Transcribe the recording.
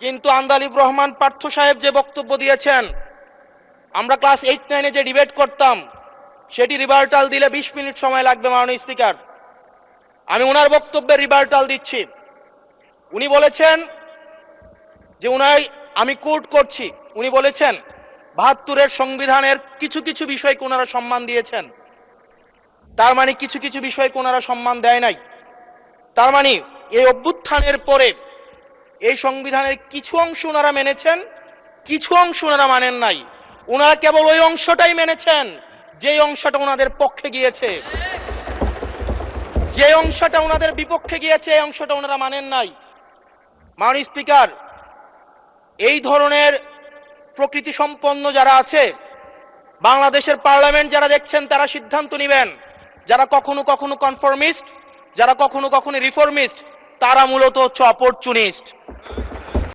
কিন্তু আন্দালিব রহমান পার্থ সাহেব যে বক্তব্য দিয়েছেন, আমরা ক্লাস 8-9-এ যে ডিবেট করতাম সেটি রিভার্টাল দিলে 20 মিনিট সময় লাগবে। মাননীয় স্পিকার, আমি ওনার বক্তব্যের রিভার্টাল দিচ্ছি। উনি বলেছেন যে আমি কোট করছি, উনি বলেছেন ৭২-এর সংবিধানের কিছু কিছু বিষয়কে ওনারা সম্মান দিয়েছেন। তার মানে কিছু কিছু বিষয়কে ওনারা সম্মান দেয় নাই। তার মানে এই অভ্যুত্থানের পরে এই সংবিধানের কিছু অংশ ওনারা মেনেছেন, কিছু অংশ ওনারা মানেন নাই। ওনারা কেবল ওই অংশটাই মেনেছেন যে অংশটা ওনাদের পক্ষে গিয়েছে, যে অংশটা ওনাদের বিপক্ষে গিয়েছে এই অংশটা ওনারা মানেন নাই। মাননীয় স্পিকার, এই ধরনের প্রকৃতি সম্পন্ন যারা আছে বাংলাদেশের পার্লামেন্ট যারা দেখছেন তারা সিদ্ধান্ত নেবেন। যারা কখনো কখনো কনফরমিস্ট, যারা কখনো কখনো রিফর্মিস্ট, তারা মূলত হচ্ছে অপরচুনিস্ট।